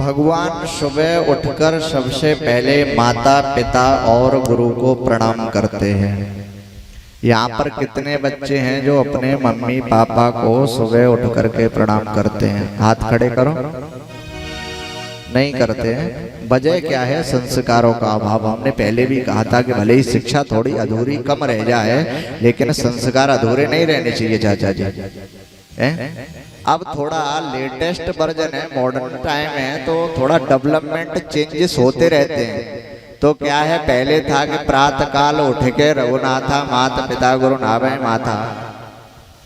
भगवान सुबह उठकर सबसे पहले माता पिता और गुरु को प्रणाम करते हैं। यहाँ पर कितने बच्चे हैं जो अपने मम्मी पापा को सुबह उठ करके प्रणाम करते हैं? हाथ खड़े करो। नहीं करते हैं। वजह क्या है? संस्कारों का अभाव। हमने पहले भी कहा था कि भले ही शिक्षा थोड़ी अधूरी कम रह जाए, लेकिन संस्कार अधूरे नहीं रहने चाहिए चाचा जी। अब थोड़ा लेटेस्ट वर्जन है, मॉडर्न टाइम है, तो थोड़ा डेवलपमेंट चेंजेस होते रहते हैं। तो क्या है, पहले था कि प्रातः काल उठ के रघुनाथा माता पिता गुरु नावे माथा,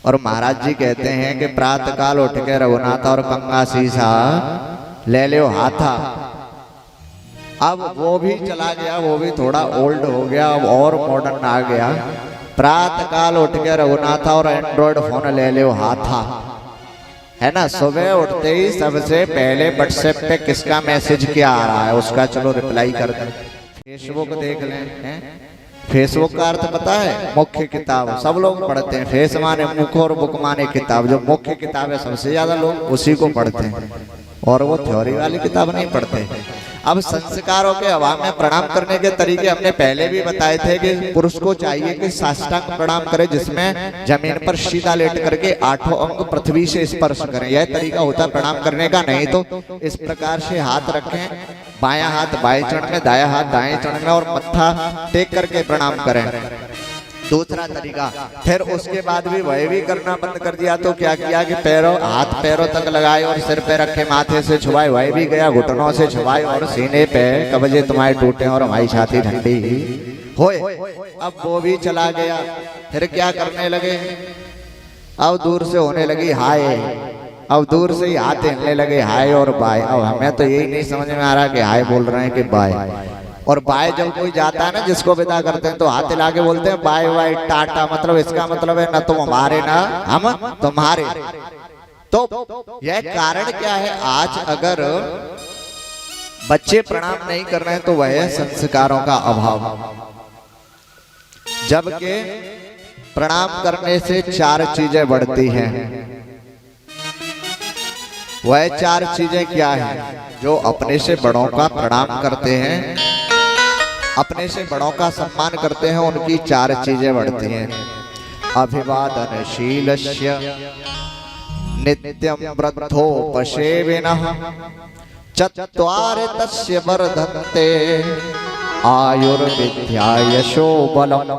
और महाराज जी कहते हैं कि प्रातः काल उठ के रघुनाथा और कंगा सीसा ले लो हाथा। अब वो भी चला गया, वो भी थोड़ा ओल्ड हो गया, अब और मॉडर्न आ गया। प्रातः काल उठ के रघुनाथा और एंड्रॉइड फोन ले लो हाथा, है ना। सुबह उठते ही सबसे पहले व्हाट्सएप पे किसका मैसेज क्या आ रहा है उसका चलो रिप्लाई कर दें। फेसबुक देख लें। फेसबुक का अर्थ पता है? मुख्य किताब। सब लोग पढ़ते हैं। फेस माने मुख और बुक माने किताब। जो मुख्य किताब है सबसे ज्यादा लोग उसी को पढ़ते हैं, और वो थ्योरी वाली किताब नहीं पढ़ते। अब संस्कारों के अभाव में प्रणाम करने के तरीके हमने पहले भी बताए थे कि पुरुष को चाहिए कि साष्टांग प्रणाम करे, जिसमें जमीन पर सीधा लेट करके 8 अंग पृथ्वी से स्पर्श करें। यह तरीका होता है प्रणाम करने का। नहीं तो इस प्रकार से हाथ रखें, बायां हाथ बाएं चरण में, दायां हाथ दाएं चरण में, और मत्था टेक करके प्रणाम करें। दूसरा तरीका, फिर उसके बाद भी वह भी करना बंद कर दिया तो क्या किया कि हाथ पैरों तक लगाए और सिर पे रखे, माथे से छुआए, वह भी गया, घुटनों से छुआए और सीने पे कब्जे तुम्हारे टूटे और हमारी छाती ठंडी होए। अब वो भी चला गया। फिर क्या करने लगे? अब दूर से होने लगी हाय। अब दूर से ही हाथ हिलने लगे, हाय और बाय। अब हमें तो यही नहीं समझ में आ रहा कि हाय बोल रहे हैं कि बाय। और बाय जब कोई जाता है ना, जिसको विदा करते हैं, तो हाथ हिला के बोलते हैं बाय बाय टाटा। मतलब इसका मतलब है न तुम हमारे ना हम तुम्हारे। तो यह कारण क्या है? आज अगर बच्चे प्रणाम नहीं कर रहे हैं तो वह है संस्कारों का अभाव। जबकि प्रणाम करने से 4 चीजें बढ़ती हैं। वह 4 चीजें क्या है? जो अपने से बड़ों का प्रणाम करते हैं, अपने से बड़ों का सम्मान करते हैं, उनकी 4 चीजें बढ़ती हैं। अभिवादनशीलस्य नित्यं वृद्धोपसेविनः चत्वारि तस्य वर्धन्ते आयुर्विद्या यशो बलम्।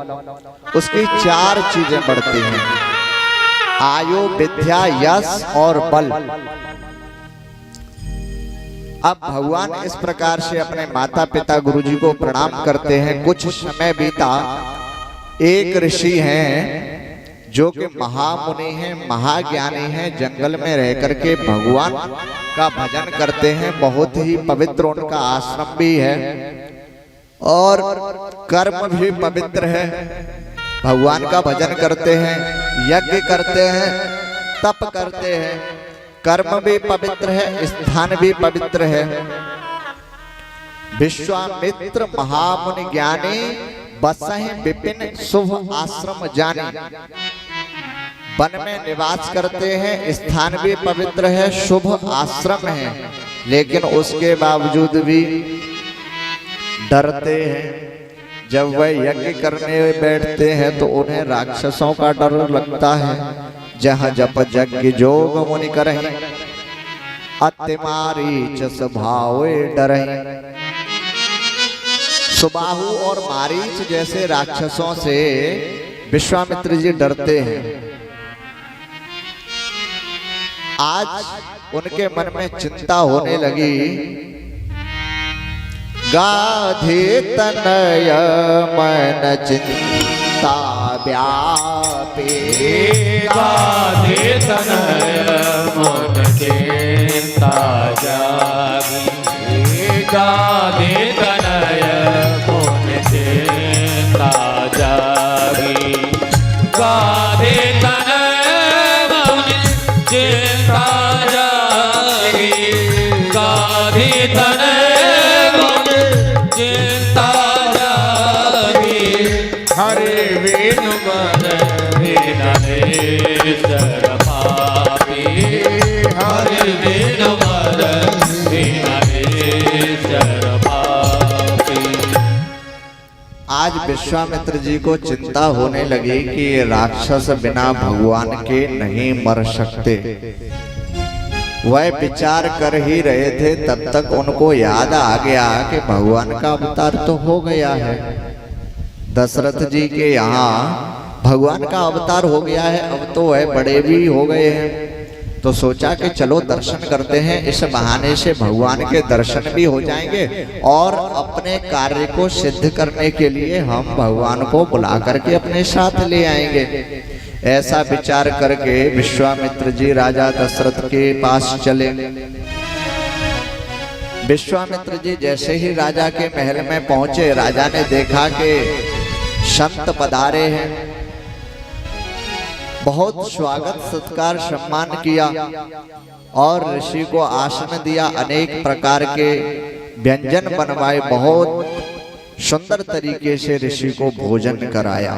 उसकी 4 चीजें बढ़ती हैं, आयु, विद्या, यश और बल। अब भगवान इस प्रकार से अपने माता पिता गुरुजी को प्रणाम करते हैं। कुछ समय बीता, एक ऋषि हैं जो कि महामुनि हैं, महाज्ञानी हैं, जंगल में रह करके भगवान का भजन करते हैं। बहुत ही पवित्र उनका आश्रम भी है और कर्म भी पवित्र है। भगवान का भजन करते हैं, यज्ञ करते हैं, तप करते हैं, कर्म भी पवित्र है, स्थान भी पवित्र है। विश्वामित्र महामुनि ज्ञानी बसहि विपिन शुभ आश्रम जानी। वन में निवास करते हैं, स्थान भी पवित्र है, शुभ आश्रम है, लेकिन उसके बावजूद भी डरते हैं। जब वह यज्ञ करने बैठते हैं तो उन्हें राक्षसों का डर लगता है। जहाँ जप यज्ञ जोग मुनि करहि, अति मारीच स्वभावे डरहि। सुबाहु और मारीच जैसे राक्षसों से विश्वामित्र जी डरते हैं। आज उनके मन में चिंता होने लगी। गाधे तनय मन चिंता व्यापी, गाधे तनय मन चिंता जागी। गाधे तनय मन चिंता जागी। गाधे तनय मन चिंता जागी। गाधे तनय मन चिंता जागी। हरे वेणु मन सर पापी। हरे वेणु मन विश्वामित्र जी को चिंता होने लगी कि ये राक्षस बिना भगवान के नहीं मर सकते। वह विचार कर ही रहे थे, तब तक उनको याद आ गया कि भगवान का अवतार तो हो गया है। दशरथ जी के यहाँ भगवान का अवतार हो गया है, अब तो वह बड़े भी हो गए हैं। तो सोचा कि चलो दर्शन करते हैं, इस बहाने से भगवान के दर्शन भी हो जाएंगे और अपने कार्य को सिद्ध करने के लिए हम भगवान को बुला करके अपने साथ ले आएंगे। ऐसा विचार करके विश्वामित्र जी राजा दशरथ के पास चले। विश्वामित्र जी जैसे ही राजा के महल में पहुंचे, राजा ने देखा कि संत पधारे हैं। बहुत स्वागत सत्कार सम्मान किया और ऋषि को आसन दिया, अनेक प्रकार के व्यंजन बनवाए, बहुत सुंदर तरीके से ऋषि को भोजन कराया।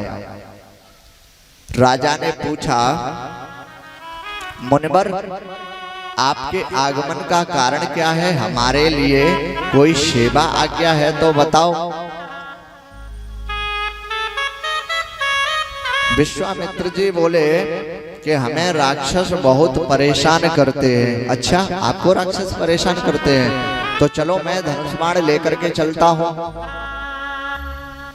राजा ने पूछा, मुनिवर आपके आगमन का कारण क्या है? हमारे लिए कोई सेवा आज्ञा है तो बताओ। विश्वामित्र जी बोले कि हमें राक्षस बहुत परेशान करते हैं। अच्छा, आपको राक्षस परेशान करते हैं तो चलो मैं धनुष बाण लेकर के चलता हूँ,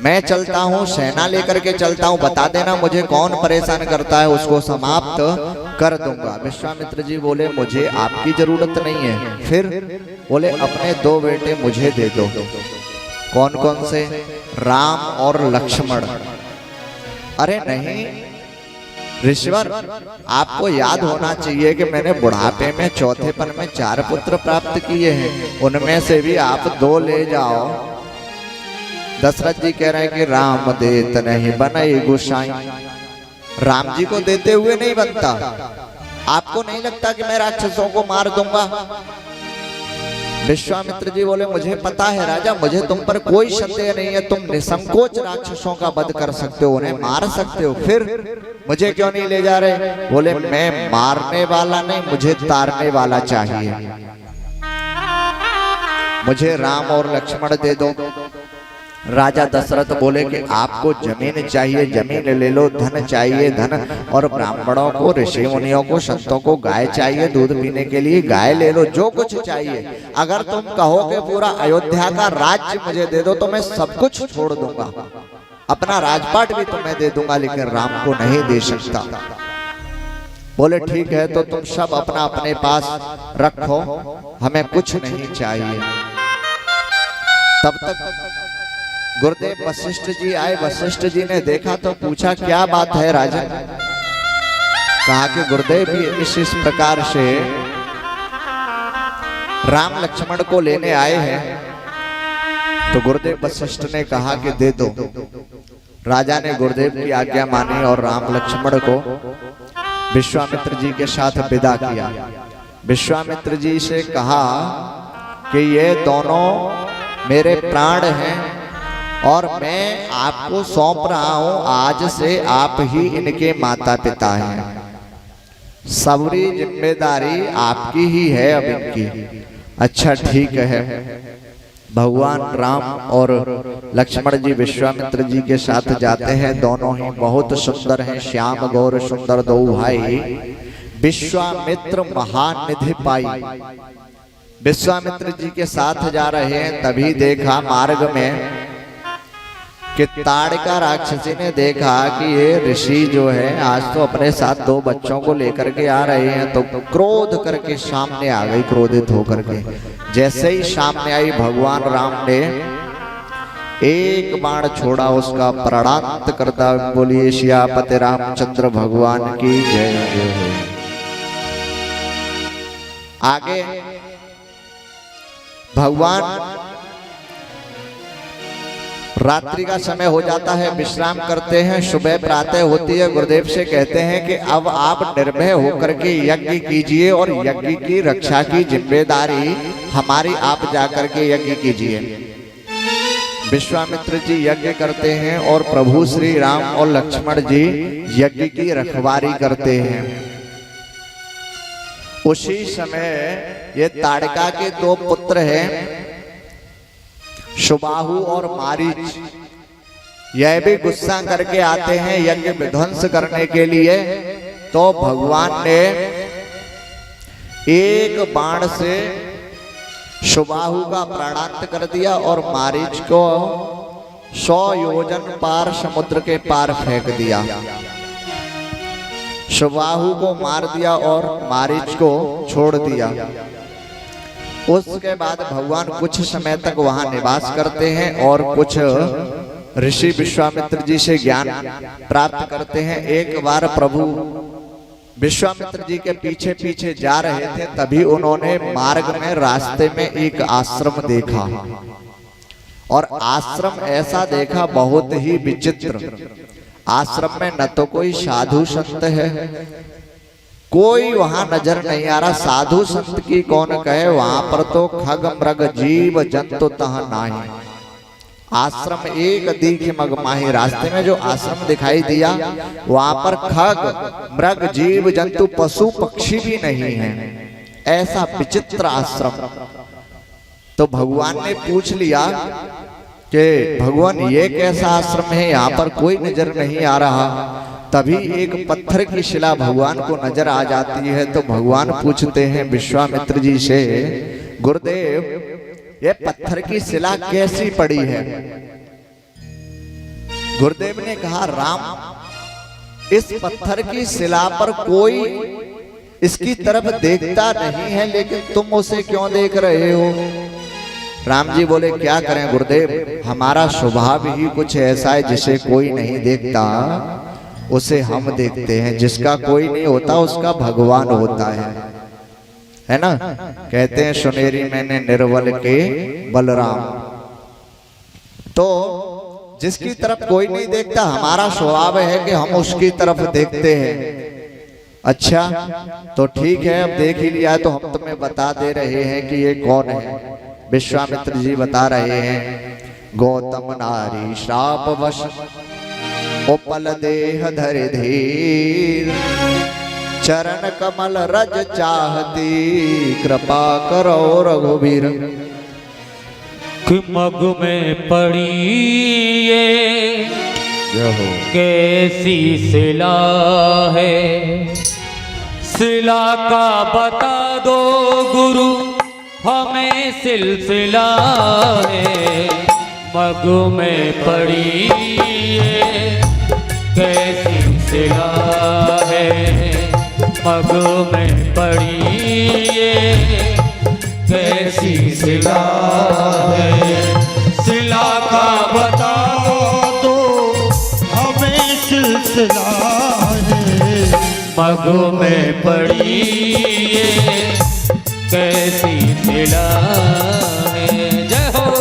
मैं चलता हूँ, सेना लेकर के चलता हूँ, बता देना मुझे कौन परेशान करता है, उसको समाप्त कर दूंगा। विश्वामित्र जी बोले मुझे आपकी जरूरत नहीं है। फिर बोले अपने 2 बेटे मुझे दे दो। कौन कौन से? राम और लक्ष्मण। अरे नहीं ऋषिवर, आपको याद होना चाहिए कि मैंने बुढ़ापे में चौथेपन में 4 पुत्र प्राप्त किए हैं, उनमें से भी आप 2 ले जाओ। दशरथ जी कह रहे हैं कि राम देत नहीं बनई गुसाई। राम जी को देते हुए नहीं बनता। आपको नहीं लगता कि मैं राक्षसों को मार दूंगा? विश्वामित्र जी बोले मुझे पता है राजा, मुझे तुम पर कोई संदेह नहीं है, तुम निसंकोच राक्षसों का वध कर सकते हो, उन्हें मार सकते हो, फिर मुझे क्यों नहीं ले जा रहे? बोले मैं मारने वाला नहीं, मुझे तारने वाला चाहिए, मुझे राम और लक्ष्मण दे दो। राजा दशरथ बोले कि आपको जमीन चाहिए, जमीन ले लो, धन चाहिए धन, और ब्राह्मणों को, ऋषि मुनियों को, संतों को गाय चाहिए दूध पीने के लिए, गाय ले लो, जो कुछ चाहिए। अगर तुम कहो कि पूरा अयोध्या का राज्य मुझे दे दो तो मैं सब कुछ छोड़ दूंगा, अपना राजपाट भी तुम्हें दे दूंगा, लेकिन राम को नहीं दे सकता। बोले ठीक है, तो तुम सब अपना अपने पास रखो, हमें कुछ नहीं चाहिए। तब तक गुरुदेव वशिष्ठ जी आए। वशिष्ठ जी ने देखा तो पूछा क्या बात है राजन? कहा कि गुरुदेव भी इस प्रकार से राम लक्ष्मण को लेने आए हैं। तो गुरुदेव वशिष्ठ ने कहा कि दे दो। राजा ने गुरुदेव की आज्ञा मानी और राम लक्ष्मण को विश्वामित्र जी के साथ विदा किया। विश्वामित्र जी से कहा कि ये दोनों मेरे प्राण हैं और मैं आपको सौंप रहा हूं, आज से आप ही इनके माता पिता हैं, सबरी जिम्मेदारी आपकी ही है अब इनकी। अच्छा ठीक है। भगवान राम और लक्ष्मण जी विश्वामित्र जी के साथ जाते हैं। दोनों ही बहुत सुंदर हैं, श्याम गौर सुंदर दो भाई। विश्वामित्र महानिधि पाई। विश्वामित्र जी के साथ जा रहे हैं, तभी देखा मार्ग में कि ताड़का राक्षसी ने देखा कि ये ऋषि जो है आज तो अपने साथ 2 बच्चों को लेकर के आ रहे हैं, तो क्रोध करके सामने आ गई, क्रोधित होकर के। जैसे ही सामने आई, भगवान राम ने एक बाण छोड़ा, उसका प्राणांत करता बोलिए सियापति रामचंद्र भगवान की जय। आगे भगवान रात्रि का समय हो जाता है, विश्राम करते हैं। सुबह प्रातः होती है, गुरुदेव से कहते हैं कि अब आप निर्भय होकर के यज्ञ कीजिए और यज्ञ की रक्षा की जिम्मेदारी हमारी, आप जाकर के यज्ञ कीजिए। विश्वामित्र जी यज्ञ करते हैं और प्रभु श्री राम और लक्ष्मण जी यज्ञ की रखवारी करते हैं। उसी समय ये ताड़का के 2 पुत्र हैं, सुबाहु और मारीच। यह भी गुस्सा करके आते हैं यज्ञ विध्वंस करने के लिए। तो भगवान ने एक बाण से सुबाहु का प्राणांत कर दिया और मारीच को 100 योजन पार समुद्र के पार फेंक दिया। सुबाहु को मार दिया और मारीच को छोड़ दिया। उसके बाद भगवान कुछ समय तक वहां निवास करते हैं और कुछ ऋषि विश्वामित्र जी से ज्ञान प्राप्त करते हैं। एक बार प्रभु विश्वामित्र जी के पीछे पीछे जा रहे थे, तभी उन्होंने मार्ग में रास्ते में एक आश्रम देखा और आश्रम ऐसा देखा बहुत ही विचित्र। आश्रम में न तो कोई साधु संत है, कोई वहां नजर नहीं आ रहा। साधु संत की कौन कहे, वहां पर तो खग मृग जीव जंतु तह नाही। आश्रम एक दीघ मगमाही। रास्ते में जो आश्रम दिखाई दिया वहां पर खग मृग जीव जंतु पशु पक्षी भी नहीं है। ऐसा विचित्र आश्रम। तो भगवान ने पूछ लिया कि भगवान ये कैसा आश्रम है, यहाँ पर कोई नजर नहीं आ रहा। तभी एक पत्थर की शिला भगवान को नजर आ जाती है। तो भगवान पूछते हैं विश्वामित्र जी से, गुरुदेव ये पत्थर की शिला कैसी पड़ी है? गुरुदेव ने कहा, राम इस पत्थर की शिला पर कोई इसकी तरफ देखता नहीं है, लेकिन तुम उसे क्यों देख रहे हो? राम जी बोले, क्या करें गुरुदेव, हमारा स्वभाव ही कुछ ऐसा है, जिसे कोई नहीं देखता उसे हम देखते हैं। जिसका कोई नहीं होता उसका भगवान होता है ना। कहते हैं सुनेरी मैंने निर्बल के बलराम। तो जिसकी तरफ कोई नहीं देखता, हमारा स्वभाव है कि हम उसकी तरफ देखते हैं। अच्छा तो ठीक है, अब देख ही लिया तो हम तुम्हें बता दे रहे हैं कि ये कौन है। विश्वामित्र जी बता रहे हैं, गौतम नारी श्राप वश उपल देह धरे धीर, चरण कमल रज चाहती, कृपा करो रघुवीर। कि मग में पड़ी ये कैसी शिला है, शिला का बता दो गुरु हमें सिलसिला है। मग में पड़ी ये कैसी शिला है, मग में पड़ी ये कैसी शिला है। शिला का बताओ तो हमें सिलसिला है, मग में पड़ी ये कैसी शिला है। जय हो।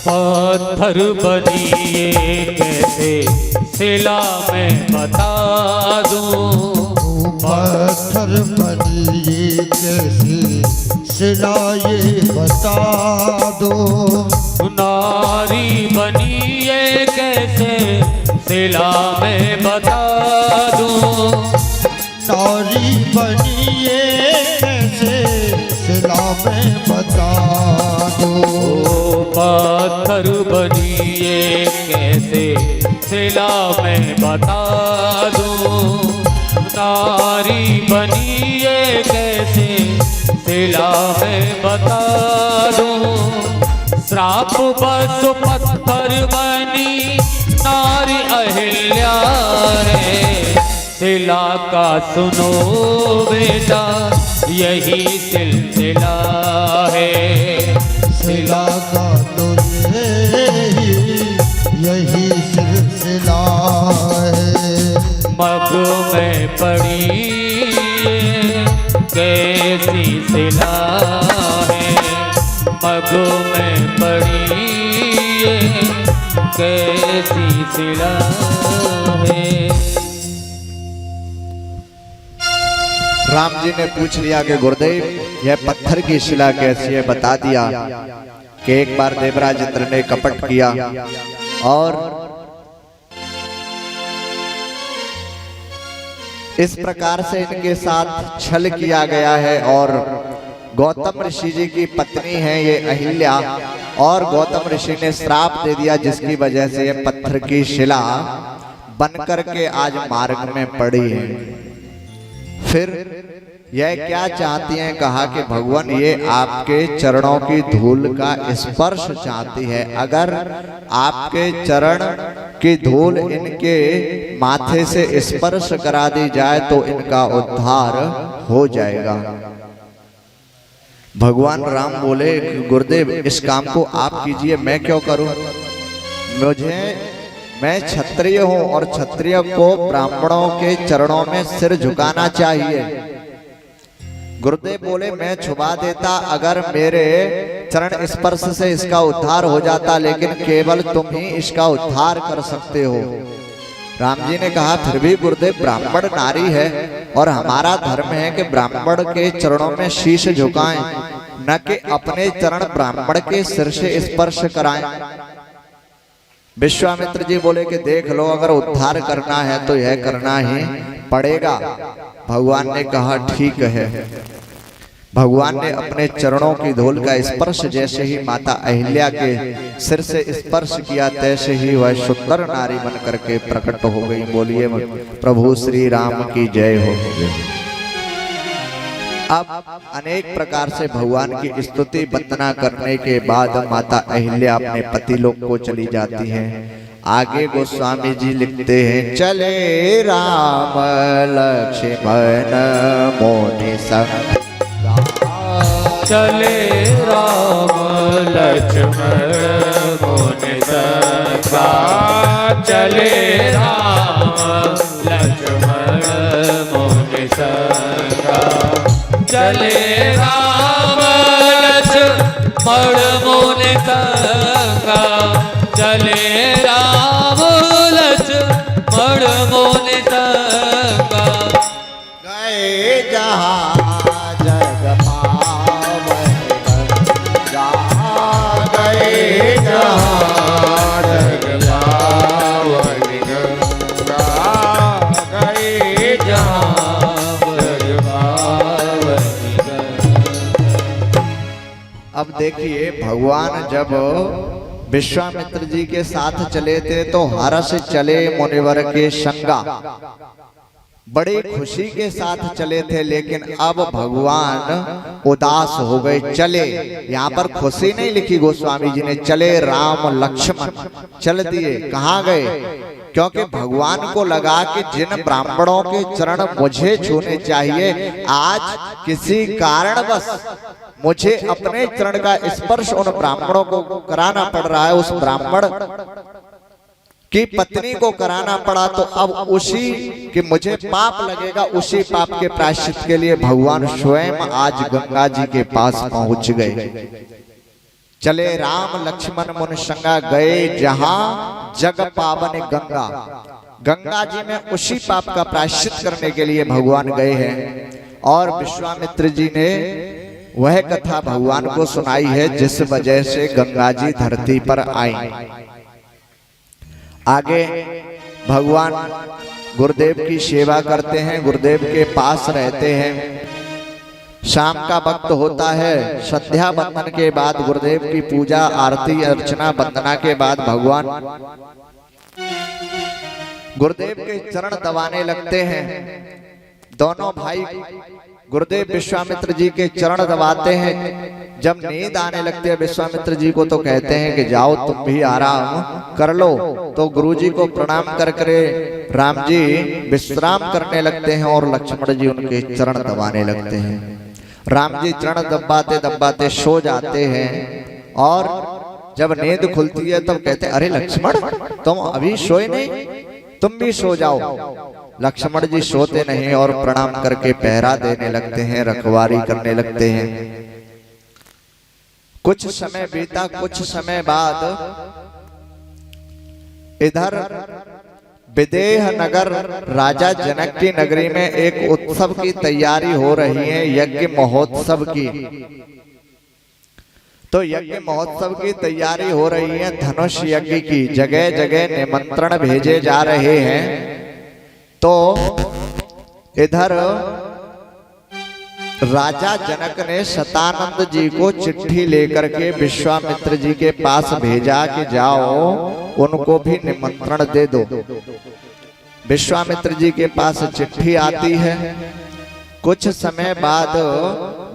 पत्थर बनिए कैसे शिला में बता दूं, पत्थर बनिए कैसे शिला ये बता दो। नारी बनिए कैसे शिला में बता दूं, नारी बनिए कैसे शिला में बता दो। पत्थर बनिए कैसे शिला में बता दूं, नारी बनिए कैसे शिला में बता दूं। श्राप बस पत्थर बनी नारी अहिल्या है, शिला का सुनो बेटा यही सिलसिला है। शिला का तो यही सिलसिला है। मग में पड़ी सिला है, मग में पड़ी ये कैसी सिला है। राम जी ने पूछ लिया कि गुरुदेव यह पत्थर की शिला कैसी है, बता दिया कि एक बार देवराज इंद्र ने कपट किया और इस प्रकार से इनके साथ छल किया गया है और गौतम ऋषि जी की पत्नी है ये अहिल्या, और गौतम ऋषि ने श्राप दे दिया जिसकी वजह से ये पत्थर की शिला बनकर के आज मार्ग में पड़ी है। फिर यह क्या चाहती हैं, कहा कि भगवान ये आपके चरणों की धूल का स्पर्श चाहती है, अगर आपके चरण की धूल इनके माथे से स्पर्श करा दी जाए तो इनका उद्धार हो जाएगा। भगवान राम बोले गुरुदेव इस काम को आप कीजिए, मैं क्यों करूं, मैं क्षत्रिय हूं और क्षत्रिय को ब्राह्मणों के चरणों में सिर झुकाना चाहिए। गुरुदेव बोले मैं छुपा देता अगर मेरे चरण स्पर्श से इसका उद्धार हो जाता, लेकिन केवल तुम ही इसका उद्धार कर सकते हो। राम जी ने कहा फिर भी गुरुदेव ब्राह्मण नारी है और हमारा धर्म है कि ब्राह्मण के चरणों में शीश झुकाएं, न कि अपने चरण ब्राह्मण के सिर से स्पर्श कराएं। विश्वामित्र जी बोले कि देख लो अगर उद्धार करना है तो यह करना ही पड़ेगा। भगवान ने कहा ठीक है। भगवान ने अपने चरणों की धूल का स्पर्श जैसे ही माता अहिल्या के सिर से स्पर्श किया तैसे ही वह सुंदर नारी बन करके प्रकट हो गई। बोलिए प्रभु श्री राम की जय हो। अब अनेक प्रकार से भगवान की स्तुति वंदना करने के बाद माता अहिल्या अपने पति लोक को चली जाती हैं। आगे गोस्वामी जी लिखते हैं चले राम लक्ष्मण मुनि संग, चले राम लक्ष्मण मुनि संगा, चले राम लक्ष्मण मुनि संगा, चले राम लक्ष्मण मुनि संगा, चले राम लक्ष्मण मुनि संगा, गए जहाँ जग पावन गंगा, गए जहाँ जग पावन गंगा, गए जहाँ जग पावन गंगा। अब देखिए भगवान जब विश्वामित्र जी के साथ चले थे तो हर्ष चले मुनिवर के संगा, बड़ी खुशी के साथ चले थे, लेकिन अब भगवान उदास हो गए। चले यहाँ पर खुशी नहीं लिखी गोस्वामी जी ने, चले राम लक्ष्मण चल दिए। कहाँ गए? क्योंकि भगवान को लगा कि जिन ब्राह्मणों के चरण मुझे छूने चाहिए, आज किसी कारणवश मुझे अपने चरण का स्पर्श उन ब्राह्मणों को कराना पड़ रहा है, उस ब्राह्मण की पत्नी को कराना पड़ा, तो अब उसी कि मुझे पाप लगेगा, उसी पाप के प्रायश्चित के लिए भगवान स्वयं आज गंगा जी के पास पहुंच गए। चले राम लक्ष्मण मुनि संगा, गए जहां जग पावन गंगा, गंगा जी में उसी पाप का प्रायश्चित करने के लिए भगवान गए हैं। और विश्वामित्र जी ने वह कथा भगवान को सुनाई है जिस वजह से गंगा जी धरती पर आई। आगे भगवान गुरुदेव की सेवा करते हैं, गुरुदेव के पास रहते हैं। शाम का वक्त होता है, संध्या बंदन के बाद गुरुदेव की पूजा आरती अर्चना वंदना के बाद भगवान गुरुदेव के चरण दबाने लगते हैं। दोनों भाई गुरुदेव विश्वामित्र जी के चरण दबाते हैं। जब नींद आने लगती है विश्वामित्र जी को तो कहते हैं कि जाओ तुम भी आराम कर लो। तो गुरुजी को प्रणाम कर करे राम जी विश्राम करने लगते हैं और लक्ष्मण जी उनके चरण दबाने लगते हैं। राम जी चरण दबाते दबाते सो जाते हैं और जब नींद खुलती है तब कहते हैं अरे लक्ष्मण तुम अभी सोए नहीं, तुम भी सो जाओ। लक्ष्मण जी सोते नहीं और प्रणाम करके पहरा देने लगते हैं, रखवारी करने लगते हैं। कुछ समय बीता, कुछ समय बाद इधर विदेह नगर राजा जनक की नगरी में एक उत्सव की तैयारी हो रही है, यज्ञ महोत्सव की। तो यज्ञ महोत्सव की तैयारी हो रही है, धनुष यज्ञ की। जगह जगह निमंत्रण भेजे जा रहे हैं। तो इधर राजा जनक ने शतानंद जी को चिट्ठी लेकर के विश्वामित्र जी के पास भेजा कि जाओ उनको भी निमंत्रण दे दो। विश्वामित्र जी के पास चिट्ठी आती है। कुछ समय बाद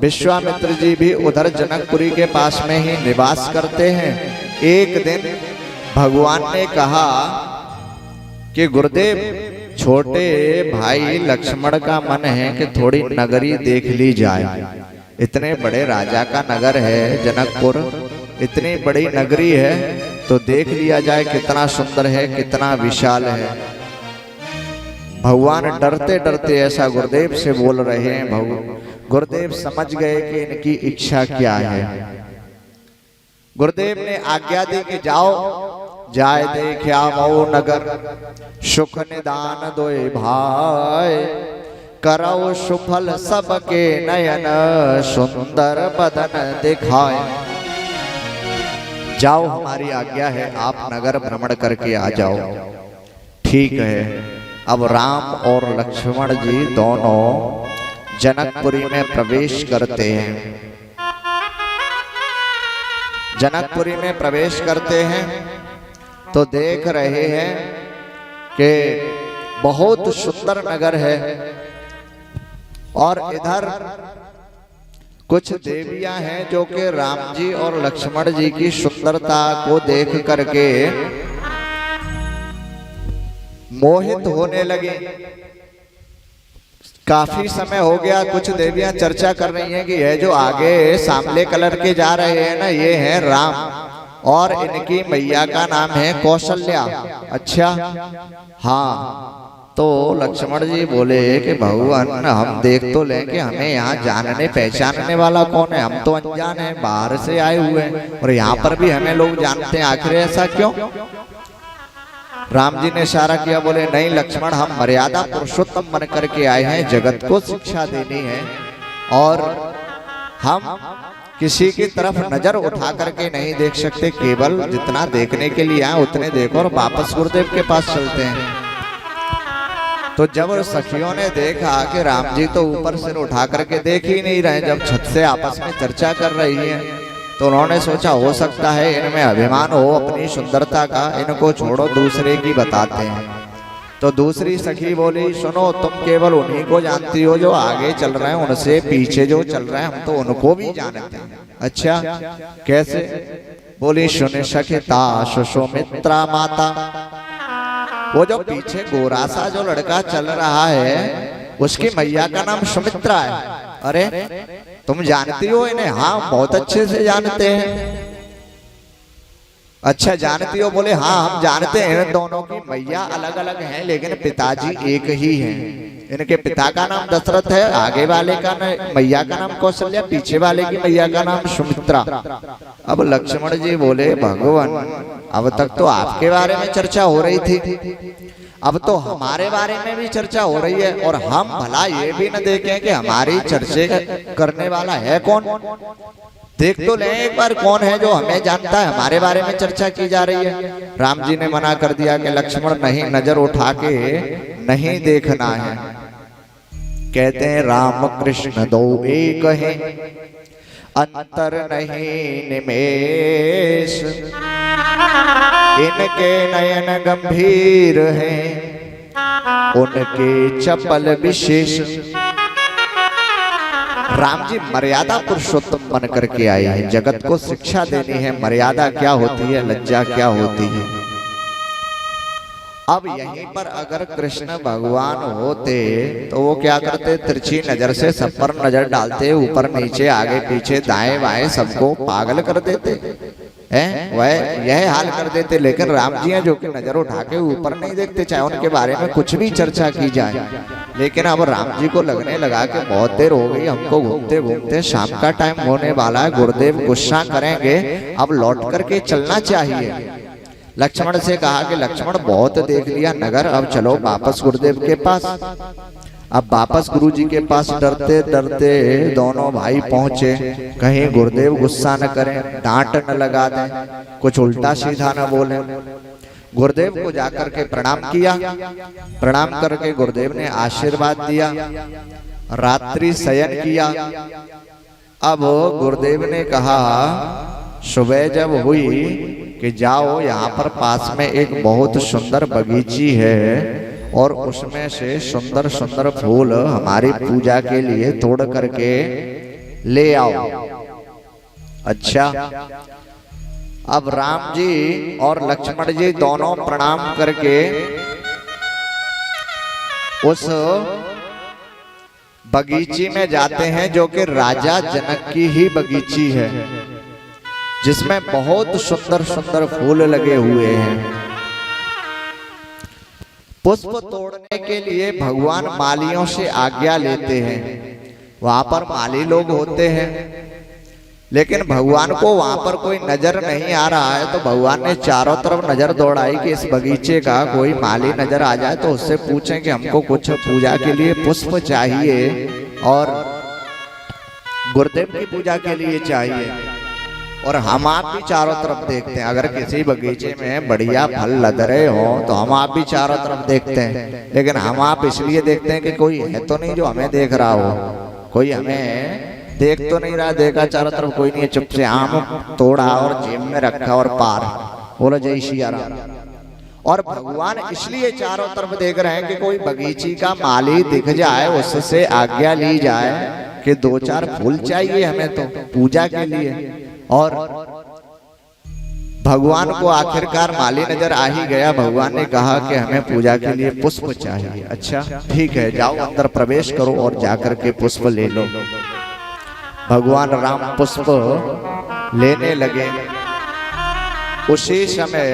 विश्वामित्र जी भी उधर जनकपुरी के पास में ही निवास करते हैं। एक दिन भगवान ने कहा कि गुरुदेव, छोटे भाई लक्ष्मण का मन है कि थोड़ी नगरी देख ली जाए। इतने बड़े राजा का नगर है जनकपुर, इतनी बड़ी नगरी है, तो देख लिया जाए कितना सुंदर है, कितना विशाल है। भगवान डरते डरते ऐसा गुरुदेव से बोल रहे हैं। गुरुदेव समझ गए कि इनकी इच्छा क्या है। गुरुदेव ने आज्ञा दी कि जाओ, जाय देखा मऊ नगर, सुख निदान दोए भाई, करो सुफल सबके नयन, सुंदर बदन दिखाए। जाओ, हमारी आज्ञा है, आप नगर भ्रमण करके आ जाओ। ठीक है। अब राम और लक्ष्मण जी दोनों जनकपुरी में प्रवेश करते हैं। जनकपुरी में प्रवेश करते हैं तो देख रहे हैं कि बहुत सुंदर नगर है। और इधर कुछ देवियां हैं जो कि राम जी और लक्ष्मण जी की सुंदरता को देख करके मोहित होने लगे। काफी समय हो गया, कुछ देवियां चर्चा कर रही हैं कि यह जो आगे सांवले कलर के जा रहे हैं ना, ये हैं राम, और इनकी मैया का नाम है कौशल्या। अच्छा, हाँ। तो लक्ष्मण जी बोले कि भगवान, हम देख तो लें कि हमें यहाँ जानने पहचानने वाला कौन है। हम तो अनजान हैं, बाहर से आए हुए हैं, और यहाँ पर भी हमें लोग जानते हैं, आखिर ऐसा क्यों? राम जी ने इशारा किया, बोले नहीं लक्ष्मण, हम मर्यादा पुरुषोत्तम बन करके आए हैं, जगत को शिक्षा देनी है, और हम किसी की तरफ नजर उठा करके नहीं देख सकते। केवल जितना देखने के लिए आए उतने देखो और वापस गुरुदेव के पास चलते हैं। तो जब सखियों ने देखा कि राम जी तो ऊपर सिर उठा करके देख ही नहीं रहे, जब छत से आपस में चर्चा कर रही है, तो उन्होंने सोचा हो सकता है इनमें अभिमान हो अपनी सुंदरता का, इनको छोड़ो, दूसरे की बताते हैं। तो दूसरी सखी बोली, सुनो, तुम केवल उन्हीं को जानती हो जो आगे चल रहे हैं, उनसे पीछे जो चल रहे हैं हम तो उनको भी जानते हैं। अच्छा, कैसे? बोली, सुन सखिता सुमित्रा माता, वो जो पीछे गोरा सा जो लड़का चल रहा है उसकी मैया का नाम सुमित्रा है। अरे तुम जानती हो इन्हें? हाँ, बहुत अच्छे से जानते हैं। अच्छा, जानती हो? बोले हाँ, हम जानते हैं। इन दोनों की मैया अलग अलग हैं लेकिन पिताजी एक ही हैं। इनके पिता का नाम दशरथ है, आगे वाले का मैया का नाम कौशल्या, पीछे वाले की मैया का नाम सुमित्रा। अब लक्ष्मण जी बोले, भगवान, अब तक तो आपके बारे में चर्चा हो रही थी, अब तो हमारे बारे में भी चर्चा हो रही है, और हम भला ये भी न देखें कि हमारी चर्चा करने वाला है कौन। देख तो लें एक बार कौन है जो हमें जानता है, हमारे बारे में चर्चा की जा रही है। राम जी ने मना कर दिया कि लक्ष्मण, नहीं, नजर उठा के नहीं देखना है। कहते हैं राम कृष्ण दो एक हैं, अंतर नहीं निमेष, इनके नयन गंभीर हैं, उनके चपल विशेष। राम जी मर्यादा पुरुषोत्तम बन करके आए हैं, जगत को शिक्षा देनी है, मर्यादा क्या होती है, लज्जा क्या होती है। अब यहीं पर अगर कृष्ण भगवान होते तो वो क्या करते? तिरछी नजर से सब पर नजर डालते, ऊपर नीचे आगे पीछे दाएं बाएं सबको पागल कर देते। है वह यह हाल कर देते। लेकिन राम जी हैं जो कि नजर उठा के ऊपर नहीं देखते, चाहे उनके बारे में कुछ भी चर्चा की जाए। लेकिन अब राम जी को लगने लगा कि बहुत देर हो गई हमको घूमते घूमते, शाम का टाइम होने वाला है, गुरुदेव गुस्सा करेंगे, अब लौट करके चलना चाहिए। लक्ष्मण से कहा कि लक्ष्मण बहुत देख लिया नगर, अब चलो वापस गुरुदेव के पास। अब वापस गुरु जी के पास डरते डरते दोनों भाई पहुंचे, कहीं गुरुदेव गुस्सा न करें, डांट न लगा दें, कुछ उल्टा सीधा न बोले। गुरुदेव को जाकर के प्रणाम किया, प्रणाम करके गुरुदेव ने आशीर्वाद दिया, रात्रि शयन किया। अब गुरुदेव ने कहा सुबह जब हुई कि जाओ यहाँ पर पास में एक बहुत सुंदर बगीची है और उसमें से सुंदर सुंदर फूल हमारी पूजा के लिए तोड़ करके ले आओ। अच्छा, अब राम जी और लक्ष्मण जी दोनों प्रणाम करके उस बगीची में जाते हैं जो कि राजा जनक की ही बगीची है, जिसमें बहुत सुंदर सुंदर फूल लगे हुए हैं। पुष्प तोड़ने के लिए भगवान मालियों से आज्ञा लेते हैं। वहां पर माली लोग होते हैं, लेकिन भगवान को वहां पर कोई नजर नहीं आ रहा है, तो भगवान ने चारों तरफ नजर दौड़ाई कि इस बगीचे का कोई माली नजर आ जाए तो उससे पूछें कि हमको कुछ पूजा के लिए पुष्प चाहिए और गुरुदेव की पूजा के लिए चाहिए। और हम आप भी चारों तरफ देखते हैं, अगर किसी बगीचे में बढ़िया फल लग रहे हो तो हम आप भी चारों तरफ देखते हैं, लेकिन हम आप इसलिए देखते हैं कि कोई है तो नहीं जो हमें देख रहा हो, कोई हमें देख तो नहीं रहा, देखा चारों तरफ कोई नहीं है, चुप से आम तोड़ा और जेब में रखा और पार, बोलो जय सिया राम। और भगवान इसलिए चारों तरफ देख रहे हैं कि कोई बगीची का माली दिख जाए, उससे आज्ञा ली जाए कि 2-4 फूल चाहिए हमें तो पूजा के लिए। और भगवान को आखिरकार माली नजर आ ही गया। भगवान ने कहा कि हमें पूजा के लिए पुष्प चाहिए। अच्छा ठीक है, जाओ अंदर प्रवेश करो और जाकर के पुष्प ले लो। भगवान राम पुष्प लेने लगे। उसी समय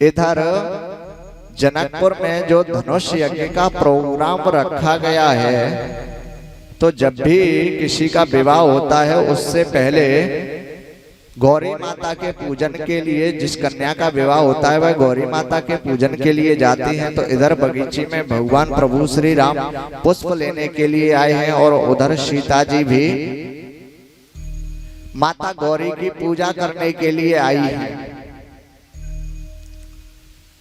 इधर जनकपुर में जो धनुष यज्ञ का प्रोग्राम रखा गया है, तो जब भी किसी का विवाह होता है उससे पहले गौरी माता के पूजन के लिए, जिस कन्या का विवाह होता है वह गौरी माता के पूजन के लिए जाती हैं। तो इधर बगीचे में भगवान प्रभु श्री राम पुष्प लेने के लिए आए हैं और उधर सीता जी भी माता गौरी की पूजा करने के लिए आई है।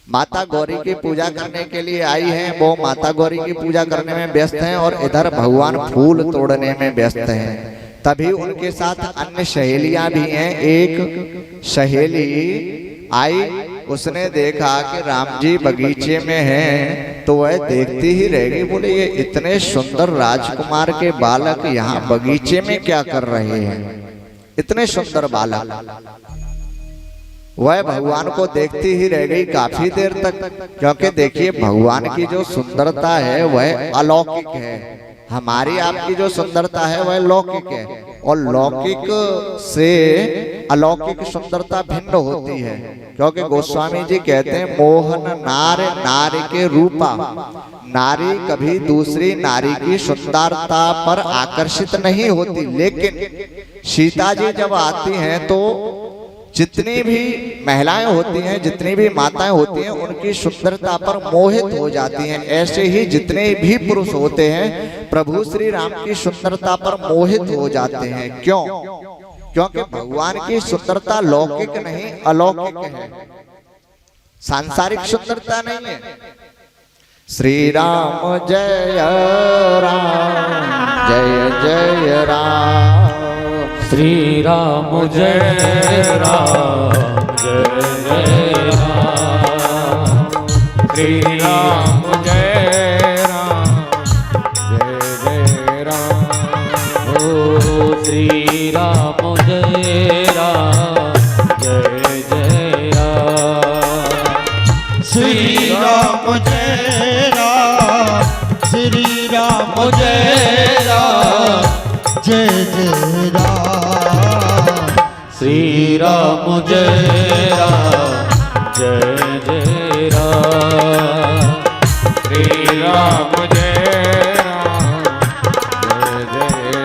माता गौरी की पूजा करने के लिए आई हैं, वो माता गौरी की पूजा करने में व्यस्त हैं और इधर भगवान फूल तोड़ने में व्यस्त हैं। तभी उनके साथ अन्य सहेलियां भी हैं। एक सहेली आई, उसने देखा कि राम जी बगीचे में हैं, तो वह देखती ही रह गई। बोले ये इतने सुंदर राजकुमार के बालक यहाँ बगीचे में क्या कर रहे हैं, इतने सुंदर बालक। वह भगवान को देखती ही रह गई काफी देर तक, क्योंकि देखिए भगवान की जो सुंदरता है वह अलौकिक है, हमारी आपकी जो सुंदरता है वह लौकिक है, और लौकिक से अलौकिक सुंदरता भिन्न होती है। क्योंकि गोस्वामी जी कहते हैं मोहन नार नारी के रूपा, नारी कभी दूसरी नारी की सुंदरता पर आकर्षित नहीं होती, लेकिन सीता जी जब आती हैं तो जितनी भी महिलाएं होती हैं, जितनी भी माताएं होती हैं, उनकी सुंदरता पर मोहित हो जाती हैं। ऐसे ही जितने भी पुरुष होते हैं प्रभु श्री राम की सुंदरता पर मोहित हो जाते हैं। क्यों? क्योंकि भगवान की सुंदरता लौकिक नहीं अलौकिक है, सांसारिक सुंदरता नहीं है। श्री राम जय राम जय जय राम, श्री राम जय राम जय जय राम, श्री राम जय राम ओ श्री राम जय राम जय जय राम, श्री राम जय राम, श्री राम जय राम जय जय राम, श्री राम जय राम जय जय राम श्री राम जय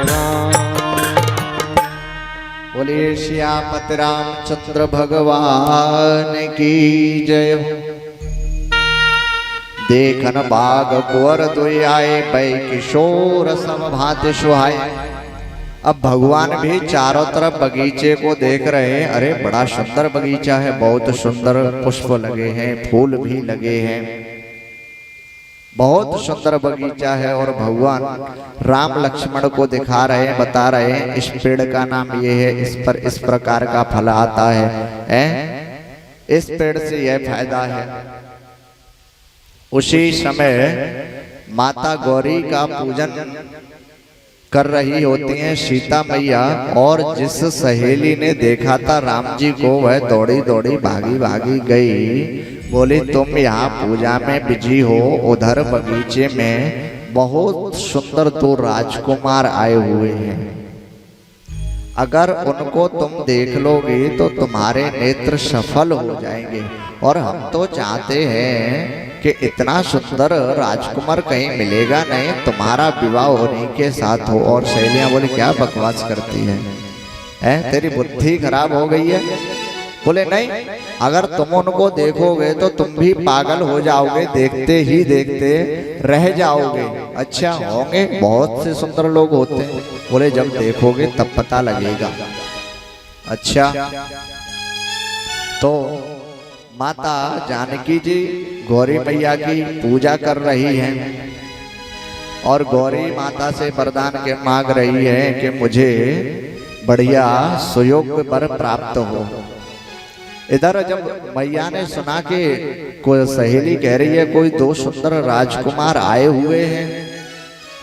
राम। बोलिए श्यामत रामचंद्र भगवान की जय हो। देखन बाग कुंवर दुई आए, बै किशोर सम भांति सुहाए। अब भगवान भी चारों तरफ बगीचे को देख रहे हैं। अरे बड़ा सुंदर बगीचा है, बहुत सुंदर पुष्प लगे हैं, फूल भी लगे हैं, बहुत सुंदर बगीचा है। और भगवान राम लक्ष्मण को दिखा रहे हैं, बता रहे हैं इस पेड़ का नाम ये है, इस पर इस प्रकार का फल आता है, इस पेड़ से यह फायदा है। उसी समय माता गौरी का पूजन कर रही होती हैं सीता मैया। और जिस सहेली ने देखा था राम जी को, वह दौड़ी दौड़ी भागी भागी गई। बोली तुम यहाँ पूजा में बिजी हो, उधर बगीचे में बहुत सुंदर दो राजकुमार आए हुए हैं, अगर उनको तुम देख लोगे तो तुम्हारे नेत्र सफल हो जाएंगे। और हम तो चाहते हैं कि इतना सुंदर राजकुमार कहीं मिलेगा नहीं, तुम्हारा विवाह उन्हीं के साथ हो। और सहेलियां बोली क्या बकवास करती है, तेरी बुद्धि खराब हो गई है। बोले नहीं, अगर तुम उनको देखोगे तो तुम भी पागल हो जाओगे, देखते ही देखते रह जाओगे। अच्छा होंगे, बहुत से सुंदर लोग होते हैं। बोले जब देखोगे तब पता लगेगा। अच्छा तो माता जानकी जी गौरी मैया की पूजा कर रही हैं और गौरी माता से वरदान के मांग रही है कि मुझे बढ़िया सुयोग्य वर प्राप्त हो। इधर जब मैया ने सुना कि कोई सहेली कह रही है कोई दो सुंदर राजकुमार आए हुए हैं,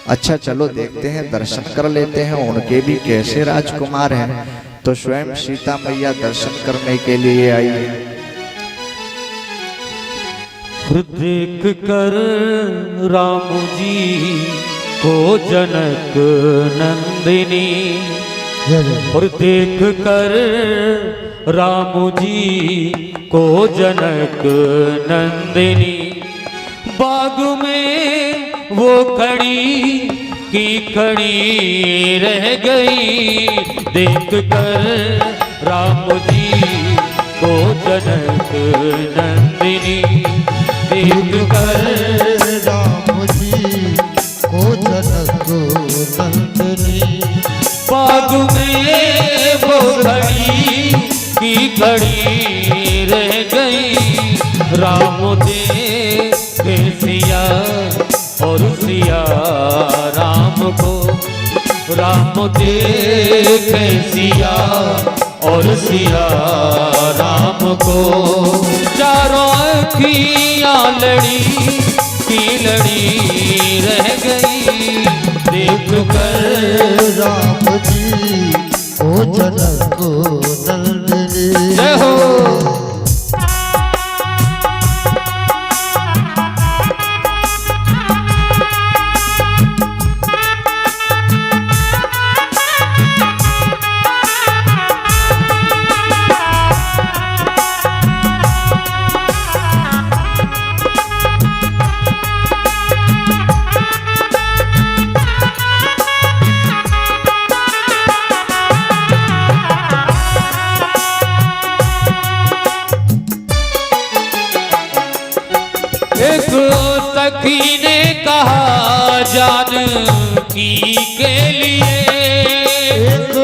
अच्छा चलो देखते हैं, दर्शन कर लेते हैं उनके भी कैसे राजकुमार हैं। तो स्वयं सीता मैया दर्शन करने के लिए आई है। देख कर राम जी को जनक नंदिनी, और देख कर राम जी को जनक नंदिनी, बाग में वो खड़ी की खड़ी रह गई। देख कर राम जी को जनक नंदिनी, देख कर राम जी को जनक नंदिनी, बाग में वो खड़ी की खड़ी रह गई। राम देखे सिया और सिया राम को, राम देखे सिया और सिया राम को। चारों अखियां लड़ी की लड़ी रह गई। देख कर राम जी को जनक नंदिनी। जय हो। सखी ने कहा जानकी के लिए, एक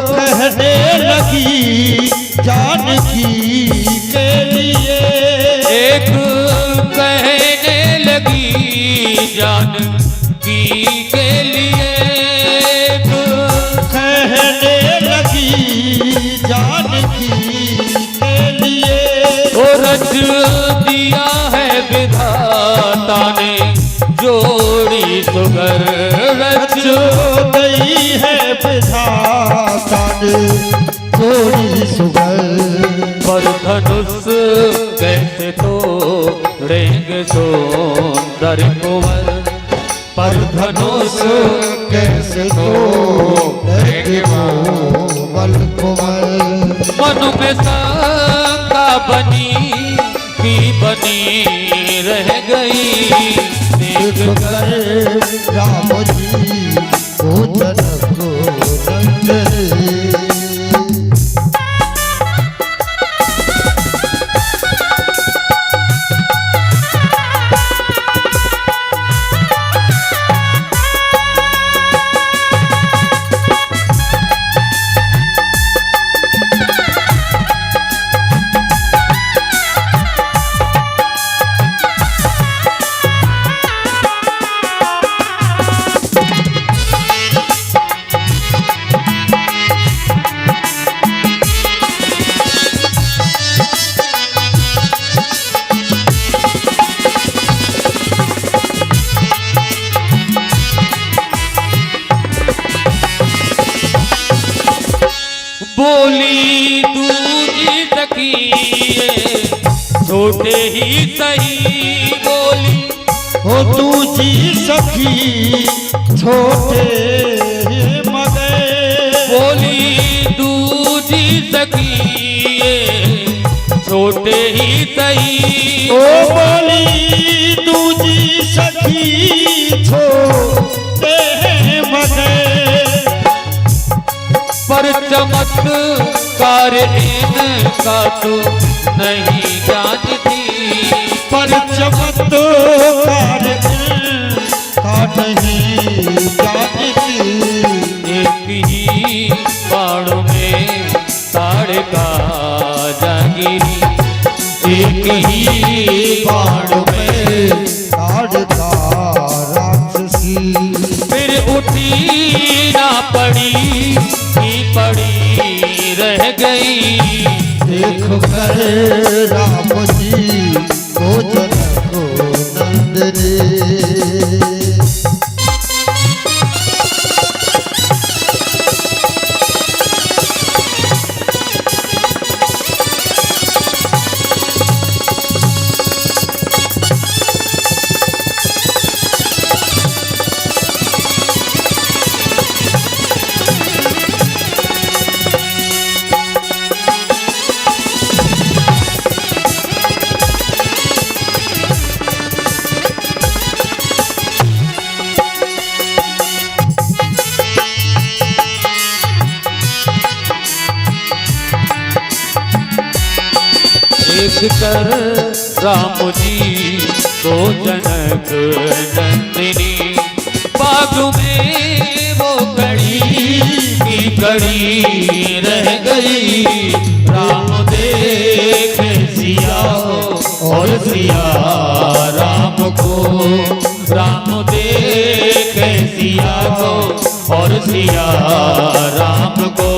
कहने लगी जानकी के लिए, एक कहने लगी जानकी के लिए, एक कहने लगी जानकी के लिए। और रच दिया है विधाता ने जोड़ी सुगर, रच गई है विधाता ने जोड़ी सुगर। पर धनुष कैसे तोड़ेंगे सौंदर्य कुंवर, पर धनुष कैसे तो कोमल कुंवर। मन में शंका बनी की बनी रह गई। देख कर राम जी को जनक नंदन। बोली दूजी सखी छोटे ही सही बोली। हो दूजी सखी छोटे मगर। बोली दूजी सखी छोटे ही सही। ओ बोली दूजी सखी छोटे मगर। पर चमत्कार इनका तो नहीं जानती। पर चमत्कार इनका नहीं जानती। एक ही बाण में ताड़ का जागीरी। एक ही बाण में ताड़ का राक्षसी। फिर उठी ना पड़ी पड़ी रह गई। देख कर राम जी को जनक नंदन। देख कर राम जी को जनक नंदिनी। बाग में वो कड़ी की कड़ी रह गई। राम देख सिया और सिया राम को। राम देख सिया को और सिया राम को।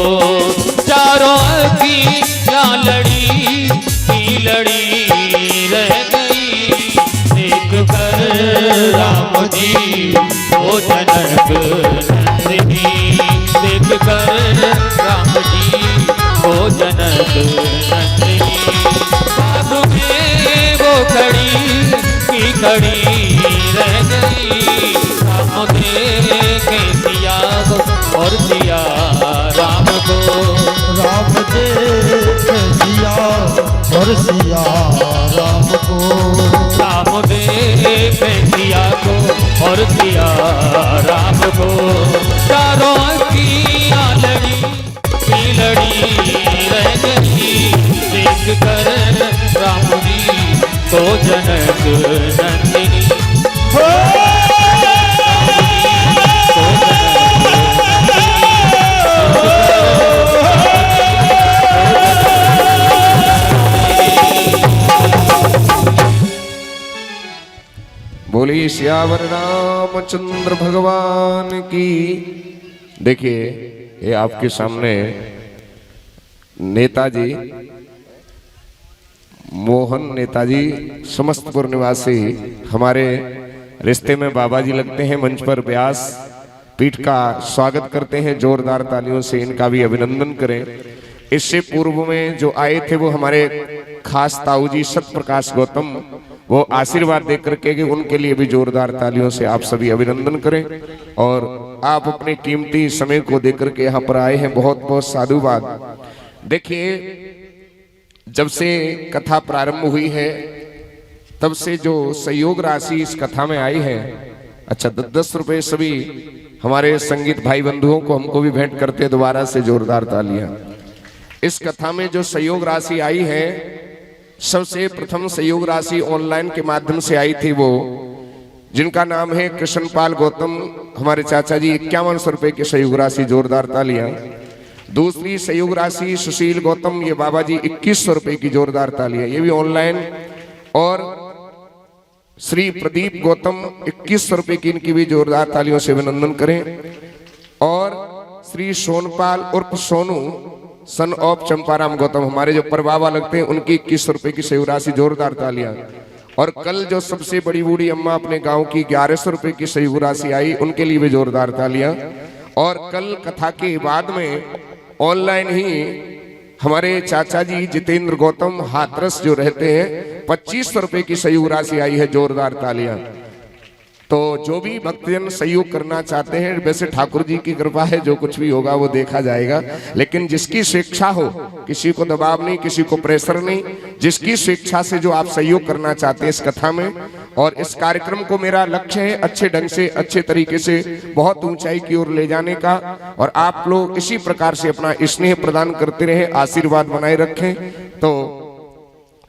चारों की क्या लड़ी रह गई। देख कर राम जी वो जनक नंदिनी। देख कर राम जी वो जनक नंदिनी। बाग में वो खड़ी रह गई। राम देखे सिया और सिया राम को। राम देख सिया और सिया राम को। राम देखे सिया को और सिया राम को। चारों की लड़ी रह गई। देख कर राम जी को जनक नंदिनी। बोली सियावर रामचंद्र भगवान की। देखिए ये आपके सामने नेताजी मोहन नेताजी समस्तपुर निवासी हमारे रिश्ते में बाबा जी लगते हैं। मंच पर व्यास पीठ का स्वागत करते हैं। जोरदार तालियों से इनका भी अभिनंदन करें। इससे पूर्व में जो आए थे वो हमारे खास ताऊ जी सतप्रकाश गौतम, वो आशीर्वाद दे करके कि उनके लिए भी जोरदार तालियों से आप सभी अभिनंदन करें। और आप अपने कीमती समय को देकर के यहाँ पर आए हैं, बहुत बहुत साधुवाद। देखिए, जब से कथा प्रारंभ हुई है तब से जो सहयोग राशि इस कथा में आई है, अच्छा 10 रुपए सभी हमारे संगीत भाई बंधुओं को हमको भी भेंट करते, दोबारा से जोरदार तालियां। इस कथा में जो सहयोग राशि आई है, सबसे प्रथम सहयोग राशि ऑनलाइन के माध्यम से आई थी, वो जिनका नाम है कृष्णपाल गौतम, हमारे चाचा जी 5100 रुपए की सहयोग राशि, जोरदार तालियां। दूसरी सहयोग राशि सुशील गौतम, ये बाबा जी 2100 रुपए की, जोरदार तालियां, ये भी ऑनलाइन। और श्री प्रदीप गौतम 2100 रुपए की, इनकी भी जोरदार तालियों से अभिनंदन करें। और श्री सोनपाल उर्फ सोनू सन ऑफ चंपाराम गौतम, हमारे जो परबाबा लगते हैं, उनकी 2100 रुपए की सहयोग राशि, जोरदार तालियां। और कल जो सबसे बड़ी बूढ़ी अम्मा अपने गांव की 1100 रुपए की सहयोग राशि आई, उनके लिए भी जोरदार तालियां। और कल कथा के बाद में ऑनलाइन ही हमारे चाचा जी जितेंद्र गौतम हाथरस जो रहते हैं, 2500 रुपए की सहयोग राशि आई है, जोरदार तालियां। तो जो भी भक्तजन सहयोग करना चाहते हैं, वैसे ठाकुर जी की कृपा है, जो कुछ भी होगा वो देखा जाएगा, लेकिन जिसकी स्वेच्छा हो, किसी को दबाव नहीं, किसी को प्रेशर नहीं, जिसकी स्वेच्छा से जो आप सहयोग करना चाहते हैं इस कथा में। और इस कार्यक्रम को मेरा लक्ष्य है अच्छे ढंग से, अच्छे तरीके से बहुत ऊंचाई की ओर ले जाने का, और आप लोग इसी प्रकार से अपना स्नेह प्रदान करते रहे, आशीर्वाद बनाए रखें। तो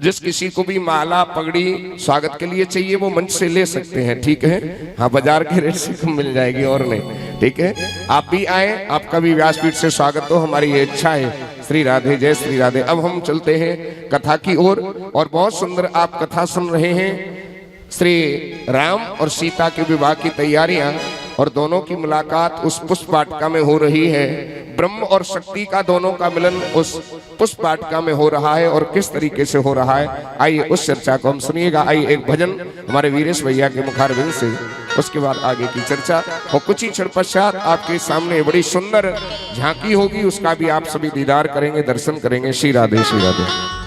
जिस किसी को भी माला पगड़ी स्वागत के लिए चाहिए, वो मंच से ले सकते हैं, ठीक है। हाँ, बाजार के रेट से कम मिल जाएगी, और नहीं, ठीक है। आप भी आए, आपका भी व्यासपीठ से स्वागत हो, हमारी ये इच्छा है। श्री राधे, जय श्री राधे। अब हम चलते हैं कथा की ओर, और बहुत सुंदर आप कथा सुन रहे हैं। श्री राम और सीता के विवाह की तैयारियां और दोनों की मुलाकात उस पुष्प वाटिका में हो रही है। ब्रह्म और शक्ति का दोनों का मिलन उस पुष्प वाटिका में हो रहा है, और किस तरीके से हो रहा है, आइए उस चर्चा को हम सुनिएगा। आइए एक भजन हमारे वीरेश भैया के मुखारबिंद से, उसके बाद आगे की चर्चा। और कुछ ही क्षण पश्चात आपके सामने बड़ी सुंदर झांकी होगी, उसका भी आप सभी दीदार करेंगे, दर्शन करेंगे। श्री राधे, श्री राधे।